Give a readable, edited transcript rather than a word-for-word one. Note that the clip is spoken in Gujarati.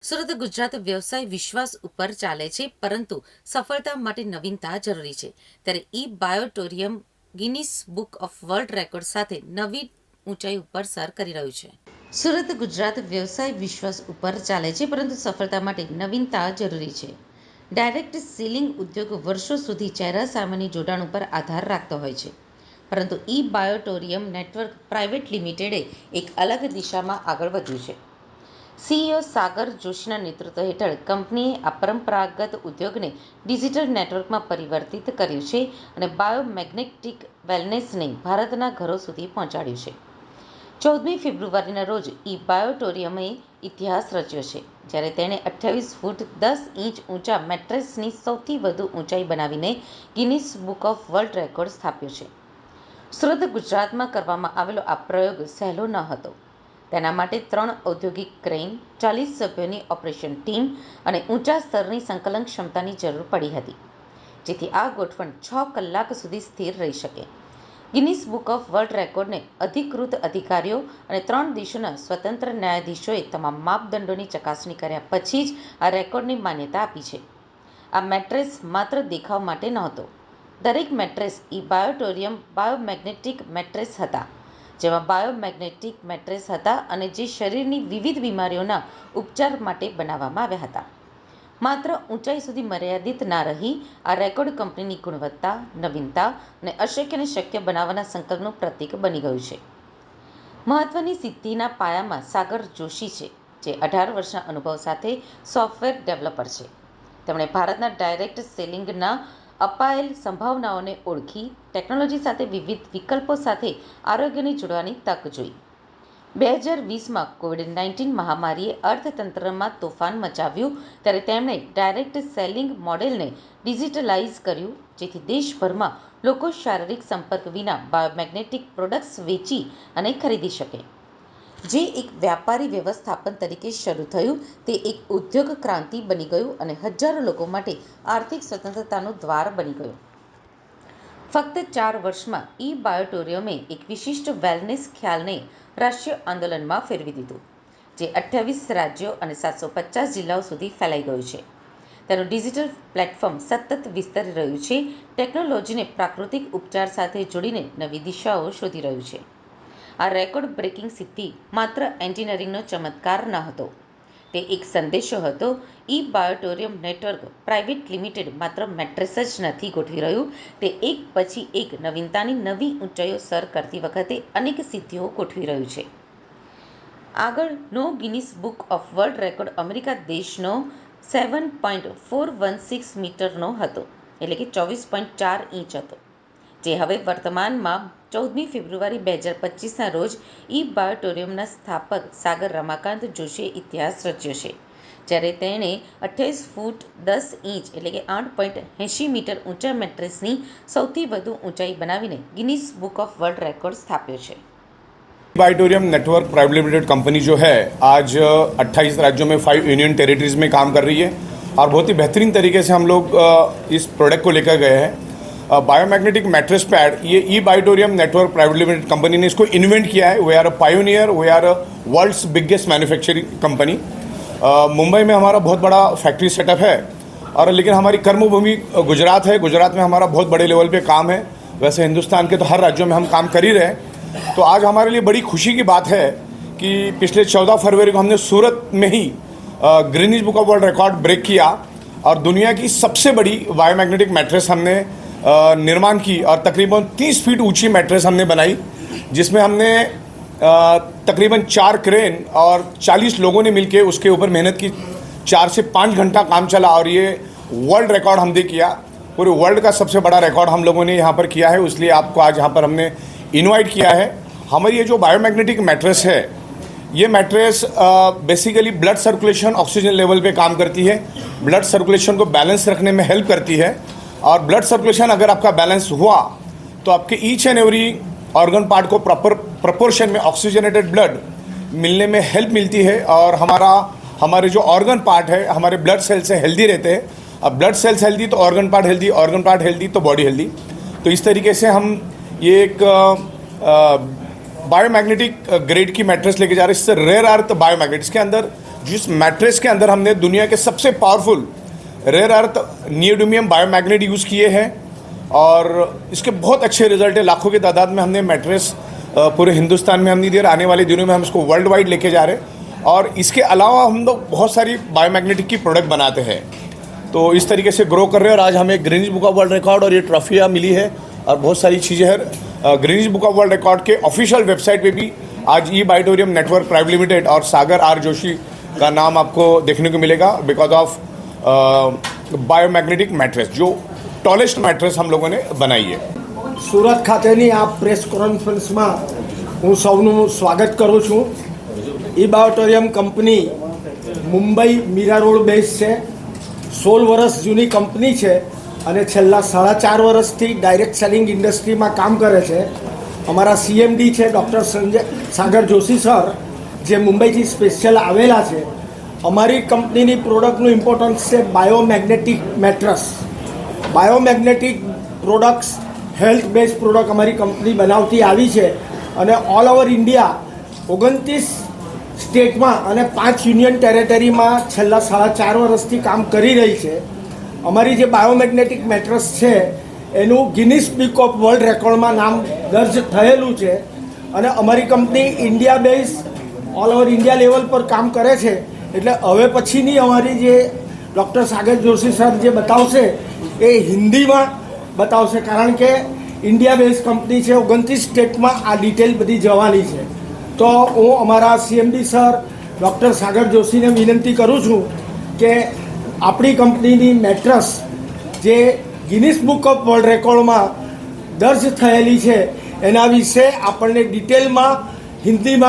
સુરત ગુજરાત વ્યવસાય વિશ્વાસ ઉપર ચાલે છે, પરંતુ સફળતા માટે નવીનતા જરૂરી છે. ત્યારે E Biotorium Guinness Book of World Record સાથે નવી ઊંચાઈ ઉપર સર કરી રહ્યું છે. સુરત ગુજરાત વ્યવસાય વિશ્વાસ ઉપર ચાલે છે, પરંતુ સફળતા માટે નવીનતા જરૂરી છે. ડાયરેક્ટ સેલિંગ ઉદ્યોગ વર્ષો સુધી ચહેરા સામેની જોડાણ ઉપર આધાર રાખતો હોય છે, પરંતુ ઈ બાયોટોરિયમ નેટવર્ક પ્રાઇવેટ લિમિટેડે એક અલગ દિશામાં આગળ વધ્યું છે. સીઈઓ સાગર જોશીના નેતૃત્વ હેઠળ કંપનીએ આ પરંપરાગત ઉદ્યોગને ડિજિટલ નેટવર્કમાં પરિવર્તિત કર્યું છે અને બાયોમેગ્નેટિક વેલનેસને ભારતના ઘરો સુધી પહોંચાડ્યું છે. 14મી ફેબ્રુઆરીના રોજ ઈ બાયોટોરિયમે ઇતિહાસ રચ્યો છે, જ્યારે તેણે 28 ફૂટ 10 ઇંચ ઊંચા મેટ્રેસની સૌથી વધુ ઊંચાઈ બનાવીને Guinness Book of World Record સ્થાપ્યો છે. સુરત, ગુજરાતમાં કરવામાં આવેલો આ પ્રયોગ સહેલો ન હતો. તેના માટે 3 ઔદ્યોગિક ક્રેન, 40 સભ્યોની ઓપરેશન ટીમ અને ઊંચા સ્તરની સંકલન ક્ષમતાની જરૂર પડી હતી, જેથી આ ગોઠવણ 6 કલાક સુધી સ્થિર રહી શકે. ગિનિસ બુક ઓફ વર્લ્ડ રેકોર્ડને અધિકૃત અધિકારીઓ અને 3 દેશોના સ્વતંત્ર ન્યાયાધીશોએ તમામ માપદંડોની ચકાસણી કર્યા પછી જ આ રેકોર્ડને માન્યતા આપી છે. આ મેટ્રેસ માત્ર દેખાવ માટે નહોતો. દરેક મેટ્રેસ ઈ બાયોટોરિયમ બાયોમેગ્નેટિક મેટ્રેસ હતા, જેમાં બાયોમેગ્નેટિક મેટ્રેસ હતા અને જે શરીરની વિવિધ બીમારીઓના ઉપચાર માટે બનાવવામાં આવ્યા હતા. માત્ર ઊંચાઈ સુધી મર્યાદિત ના રહી, આ રેકોર્ડ કંપનીની ગુણવત્તા, નવીનતા અને અશક્યને શક્ય બનાવવાના સંકલ્પનું પ્રતીક બની ગયું છે. મહત્વની સિદ્ધિના પાયામાં સાગર જોશી છે, જે 18 વર્ષના અનુભવ સાથે સોફ્ટવેર ડેવલપર છે. તેમણે ભારતના ડાયરેક્ટ સેલિંગના અપાયેલ સંભાવનાઓને ઓળખી ટેકનોલોજી સાથે વિવિધ વિકલ્પો સાથે આરોગ્યને જોડવાની તક જોઈ. 2020માં કોવિડ-19 મહામારીએ અર્થતંત્રમાં તોફાન મચાવ્યું, ત્યારે તેમણે ડાયરેક્ટ સેલિંગ મોડેલને ડિજિટલાઇઝ કર્યું, જેથી દેશભરમાં લોકો શારીરિક સંપર્ક વિના બાયોમેગ્નેટિક પ્રોડક્ટ્સ વેચી અને ખરીદી શકે. જે એક વ્યાપારી વ્યવસ્થાપન તરીકે શરૂ થયું, તે એક ઉદ્યોગ ક્રાંતિ બની ગયું અને હજારો લોકો માટે આર્થિક સ્વતંત્રતાનું દ્વાર બની ગયું. ફક્ત 4 વર્ષમાં ઈ બાયોટોરિયમે એક વિશિષ્ટ વેલનેસ ખ્યાલને રાષ્ટ્રીય આંદોલનમાં ફેરવી દીધું, જે 28 રાજ્યો અને 750 જિલ્લાઓ સુધી ફેલાઈ ગયું છે. તેનું ડિજિટલ પ્લેટફોર્મ સતત વિસ્તરી રહ્યું છે, ટેકનોલોજીને પ્રાકૃતિક ઉપચાર સાથે જોડીને નવી દિશાઓ શોધી રહ્યું છે. આ રેકોર્ડ બ્રેકિંગ સિદ્ધિ માત્ર એન્જિનિયરિંગનો ચમત્કાર ન હતો, તે એક સંદેશો હતો. ઈ બાયોટોરિયમ નેટવર્ક પ્રાઇવેટ લિમિટેડ માત્ર મેટ્રેસ જ નથી ગોઠવી રહ્યું, તે એક પછી એક નવીનતાની નવી ઊંચાઈઓ સર કરતી વખતે અનેક સિદ્ધિઓ ગોઠવી રહ્યું છે. આગળનો Guinness Book of World record America દેશનો 7.416 મીટરનો હતો, એટલે કે 24.4 ઇંચ હતો, જે હવે વર્તમાનમાં 14મી ફેબ્રુઆરી 2025ના રોજ ઈ બાયોટોરિયમના સ્થાપક સાગર રમાકાંત જોશીએ ઇતિહાસ રચ્યો છે, જ્યારે તેણે 28 ફૂટ 10 ઇંચ એટલે કે 8.80 મીટર ઊંચા મેટ્રેસની સૌથી વધુ ઊંચાઈ બનાવીને Guinness Book of World Record સ્થાપ્યો છે. Biotorium network private limited company जो है आज 28 राज्यों में 5 यूनियन टेरिटरीज में काम कर रही है और बहुत ही बेहतरीन तरीके से हम लोग इस प्रोडक्ट को लेकर गए हैं. बायोमैग्नेटिक मैट्रेस पैड, ये ई Biotorium network private limited company ने इसको इन्वेंट किया है. We are a pioneer, we are a world's biggest manufacturing company. Mumbai में हमारा बहुत बड़ा फैक्ट्री सेटअप है, और लेकिन हमारी कर्मभूमि गुजरात है. गुजरात में हमारा बहुत बड़े लेवल पे काम है. वैसे हिंदुस्तान के तो हर राज्यों में हम काम कर ही रहे हैं. तो आज हमारे लिए बड़ी खुशी की बात है कि पिछले 14 फरवरी को हमने सूरत में ही Guinness Book of World Record break किया और दुनिया की सबसे बड़ी बायोमैग्नेटिक मैट्रेस हमने निर्माण की, और तकरीबन 30 फीट ऊंची मैट्रेस हमने बनाई, जिसमें हमने तकरीबन 4 क्रेन और 40 लोगों ने मिलकर उसके ऊपर मेहनत की. 4 से 5 घंटा काम चला और ये वर्ल्ड रिकॉर्ड हमने किया. पूरे वर्ल्ड का सबसे बड़ा रिकॉर्ड हम लोगों ने यहाँ पर किया है, इसलिए आपको आज यहाँ पर हमने इनवाइट किया है. हमारी ये जो बायोमैग्नेटिक मैट्रेस है, ये mattress basically blood circulation, oxygen level पे काम करती है. ब्लड सर्कुलेशन को बैलेंस रखने में हेल्प करती है, और ब्लड सर्कुलेशन अगर आपका बैलेंस हुआ तो आपके each and every organ part को प्रॉपर प्रपोर्शन में ऑक्सीजनेटेड ब्लड मिलने में हेल्प मिलती है, और हमारे जो ऑर्गन पार्ट है हमारे ब्लड सेल से हेल्दी रहते हैं. अब ब्लड सेल्स हेल्दी तो organ part healthy, organ part healthy तो बॉडी हेल्दी. तो इस तरीके से हम ये एक बायोमैग्नेटिक ग्रेड की मैट्रेस लेके जा रहे हैं. इससे रेयर अर्थ बायोमैग्नेट, इसके अंदर जिस मैट्रेस के अंदर हमने दुनिया के सबसे powerful rare earth neodymium biomagnet use किए हैं और इसके बहुत अच्छे रिजल्ट है। लाखों की तादाद में हमने मैट्रेस पूरे हिंदुस्तान में हम नहीं दे रहे, आने वाले दिनों में हम इसको वर्ल्ड वाइड लेके जा रहे हैं। और इसके अलावा हम लोग बहुत सारी बायोमैग्नेटिक की प्रोडक्ट बनाते हैं, तो इस तरीके से ग्रो कर रहे हैं। और आज हमें Greenidge book of World record और ये ट्रॉफियाँ मिली है और बहुत सारी चीज़ें हैं। Greenidge book of World record के ऑफिशियल वेबसाइट पे भी आज ई बायोटोरियम नेटवर्क प्राइवेट लिमिटेड और सागर आर जोशी का नाम आपको देखने को मिलेगा बिकॉज ऑफ बायोमैग्नेटिक मैट्रेस, जो टॉलेस्ट मैट्रेस हम लोगों ने बनाई है। સુરત ખાતેની આ પ્રેસ કોન્ફરન્સમાં હું સૌનું સ્વાગત કરું છું। E Biotorium company Mumbai Mira Road base છે, 16 વર્ષ જૂની કંપની છે અને છેલ્લા 4.5 વર્ષથી ડાયરેક્ટ સેલિંગ ઇન્ડસ્ટ્રીમાં કામ કરે છે। અમારા CMD છે ડૉક્ટર સાગર જોશી સર, જે મુંબઈથી સ્પેશિયલ આવેલા છે। અમારી કંપનીની પ્રોડક્ટનું ઇમ્પોર્ટન્સ છે બાયોમેગ્નેટિક mattress. બાયોમેગ્નેટિક products health base product અમારી કંપની બનાવતી આવી છે અને ઓલ ઓવર ઇન્ડિયા 29 સ્ટેટમાં અને 5 યુનિયન ટેરેટરીમાં છેલ્લા 4.5 વર્ષથી કામ કરી રહી છે। અમારી જે બાયોમેગ્નેટિક મેટ્રસ છે એનું ગિનિસ બુક ઓફ વર્લ્ડ રેકોર્ડમાં નામ દર્જ થયેલું છે અને અમારી company India base all over India level પર કામ કરે છે। એટલે હવે પછીની અમારી જે ડૉક્ટર સાગર જોશી સર જે બતાવશે એ હિન્દીમાં બતાવશે, કારણ કે ઇન્ડિયા બેઝ કંપની છે, 29 સ્ટેટમાં આ ડિટેલ બધી જવાની છે। તો હું અમારા CMD સર ડૉક્ટર સાગર જોશીને વિનંતી કરું છું કે આપણી કંપનીની મેટ્રસ જે ગિનિસ બુક ઓફ વર્લ્ડ રેકોર્ડમાં દર્જ થયેલી છે એના વિશે આપણને ડિટેલમાં હિન્દીમાં